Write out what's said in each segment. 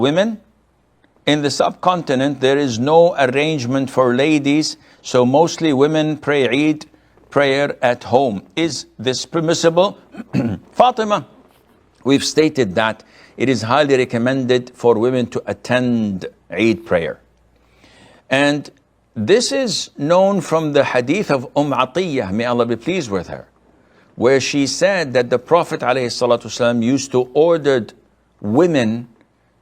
women. In the subcontinent, there is no arrangement for ladies, so mostly women pray Eid prayer at home. Is this permissible? Fatima, we've stated that it is highly recommended for women to attend Eid prayer. And this is known from the hadith of Atiyah, may Allah be pleased with her, where she said that the Prophet ﷺ used to order women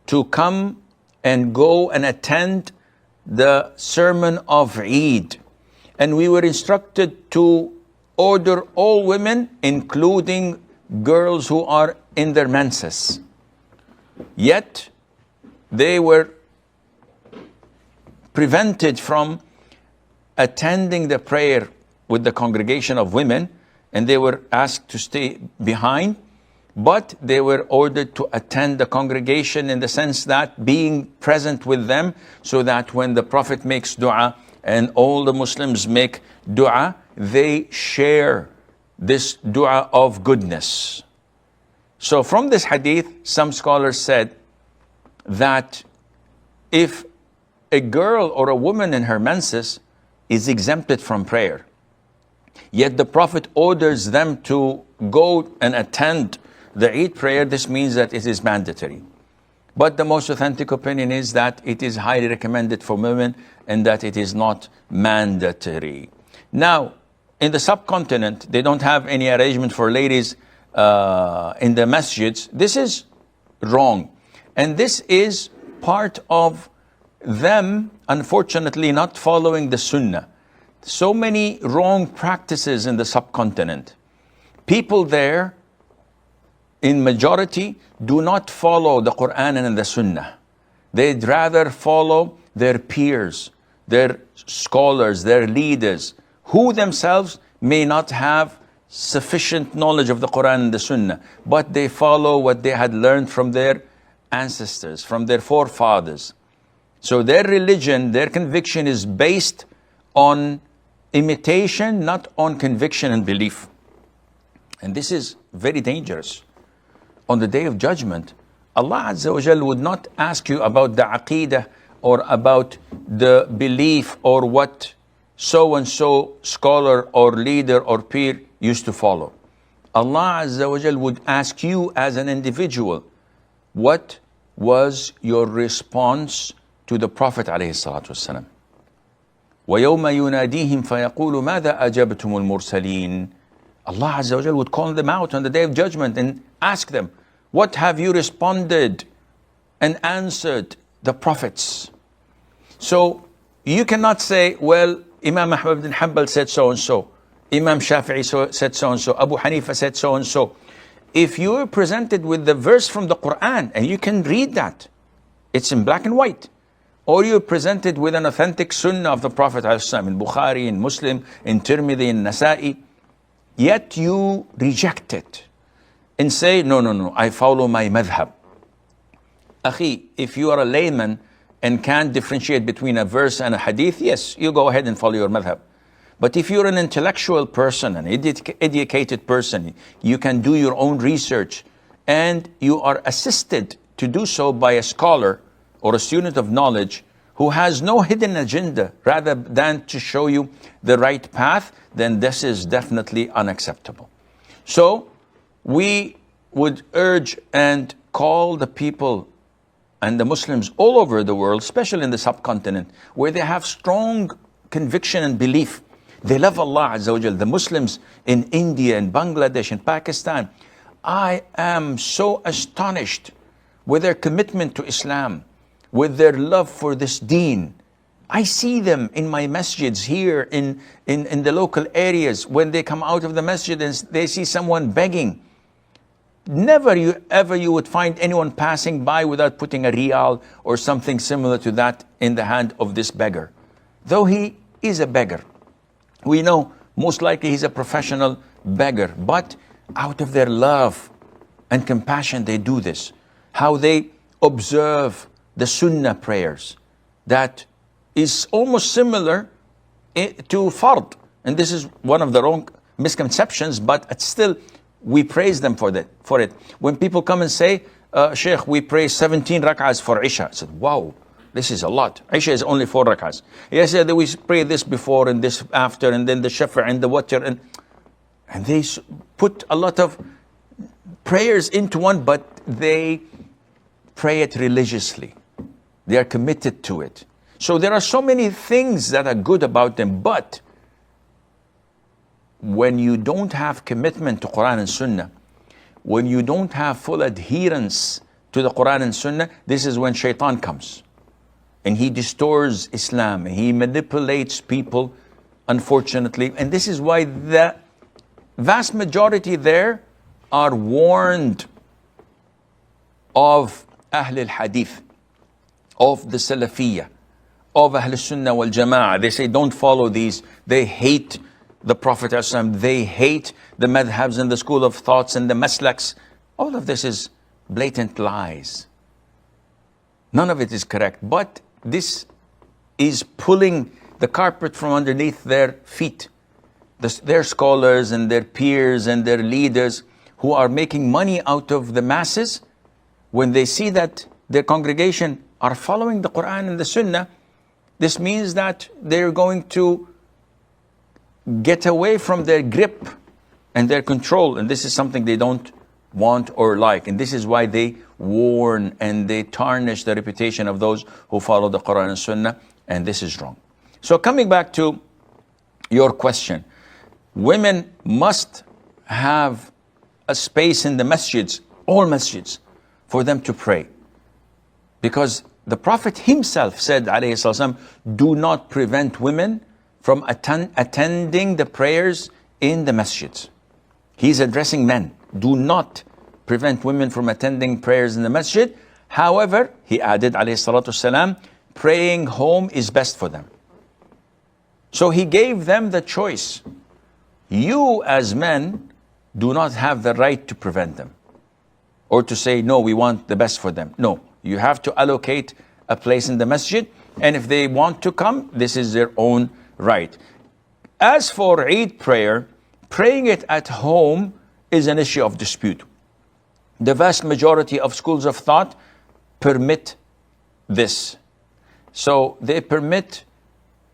to come and go and attend the sermon of Eid. And we were instructed to order all women, including girls who are in their menses. Yet, they were prevented from attending the prayer with the congregation of women, and they were asked to stay behind, but they were ordered to attend the congregation in the sense that being present with them, so that when the Prophet makes dua and all the Muslims make dua, they share this dua of goodness. So from this hadith, some scholars said that if a girl or a woman in her menses is exempted from prayer, yet the Prophet orders them to go and attend the Eid prayer, this means that it is mandatory. But the most authentic opinion is that it is highly recommended for women and that it is not mandatory. Now, in the subcontinent, they don't have any arrangement for ladies in the masjids. This is wrong. And this is part of them, unfortunately, not following the sunnah. So many wrong practices in the subcontinent. People there, in majority, do not follow the Qur'an and the Sunnah. They'd rather follow their peers, their scholars, their leaders, who themselves may not have sufficient knowledge of the Qur'an and the Sunnah, but they follow what they had learned from their ancestors, from their forefathers. So their religion, their conviction is based on imitation, not on conviction and belief. And this is very dangerous. On the Day of Judgment, Allah Azza wa Jal would not ask you about the aqeedah or about the belief or what so-and-so scholar or leader or peer used to follow. Allah Azza wa Jal would ask you as an individual, what was your response to the Prophet alayhi salatu wasalam? وَيَوْمَ يُنَادِيهِمْ فَيَقُولُ مَاذَا أَجَبْتُمُ الْمُرْسَلِينَ. Allah Azza wa Jal would call them out on the Day of Judgment and ask them, what have you responded and answered the prophets? So you cannot say, well, Imam Ahmad bin Hanbal said so and so, Imam Shafi'i said so and so, Abu Hanifa said so and so. If you are presented with the verse from the Quran and you can read that, it's in black and white, or you're presented with an authentic sunnah of the Prophet in Bukhari, in Muslim, in Tirmidhi, in Nasa'i, yet you reject it and say, no, I follow my madhab. Akhi, if you are a layman and can't differentiate between a verse and a hadith, yes, you go ahead and follow your madhab. But if you're an intellectual person, an educated person, you can do your own research and you are assisted to do so by a scholar or a student of knowledge who has no hidden agenda rather than to show you the right path, then this is definitely unacceptable. So we would urge and call the people and the Muslims all over the world, especially in the subcontinent, where they have strong conviction and belief. They love Allah Azza wa Jal. The Muslims in India, in Bangladesh, in Pakistan, I am so astonished with their commitment to Islam, with their love for this deen. I see them in my masjids here in the local areas when they come out of the masjid and they see someone begging. Never you would find anyone passing by without putting a riyal or something similar to that in the hand of this beggar. Though he is a beggar. We know most likely he's a professional beggar, but out of their love and compassion they do this. How they observe the sunnah prayers that is almost similar to fard. And this is one of the wrong misconceptions, but it's still, we praise them for it. When people come and say, Sheikh, we pray 17 rak'ahs for Isha. I said, wow, this is a lot. Isha is only 4 rak'ahs. Yes, yeah, we pray this before and this after, and then the shafa and the watr. And they put a lot of prayers into one, but they pray it religiously. They are committed to it. So there are so many things that are good about them, but when you don't have commitment to Qur'an and Sunnah, when you don't have full adherence to the Qur'an and Sunnah, this is when shaitan comes. And he distorts Islam. He manipulates people, unfortunately. And this is why the vast majority there are warned of Ahl al-Hadith, of the Salafiyah, of Ahl Sunnah wal Jama'ah. They say don't follow these. They hate the Prophet ﷺ. They hate the madhabs and the school of thoughts and the maslaks. All of this is blatant lies. None of it is correct. But this is pulling the carpet from underneath their feet. Their scholars and their peers and their leaders who are making money out of the masses, when they see that their congregation are following the Qur'an and the Sunnah, this means that they're going to get away from their grip and their control. And this is something they don't want or like. And this is why they warn and they tarnish the reputation of those who follow the Qur'an and Sunnah. And this is wrong. So coming back to your question, women must have a space in the masjids, all masjids, for them to pray. Because the Prophet himself said, alayhi salam, do not prevent women from attending the prayers in the masjids. He's addressing men. Do not prevent women from attending prayers in the masjid. However, he added, alayhi salatu salam, praying home is best for them. So he gave them the choice. You as men do not have the right to prevent them or to say, no, we want the best for them. No, you have to allocate a place in the masjid. And if they want to come, this is their own right. As for Eid prayer, praying it at home is an issue of dispute. The vast majority of schools of thought permit this. So they permit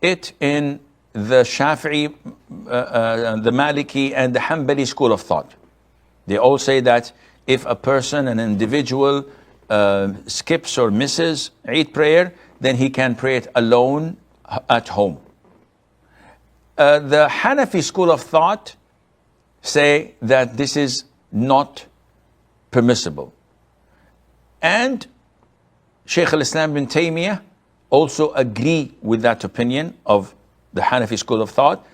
it in the Shafi'i, the Maliki, and the Hanbali school of thought. They all say that if a person, an individual, skips or misses Eid prayer, then he can pray it alone at home. The Hanafi school of thought say that this is not permissible. And Sheikh Al-Islam bin Taymiyyah also agree with that opinion of the Hanafi school of thought.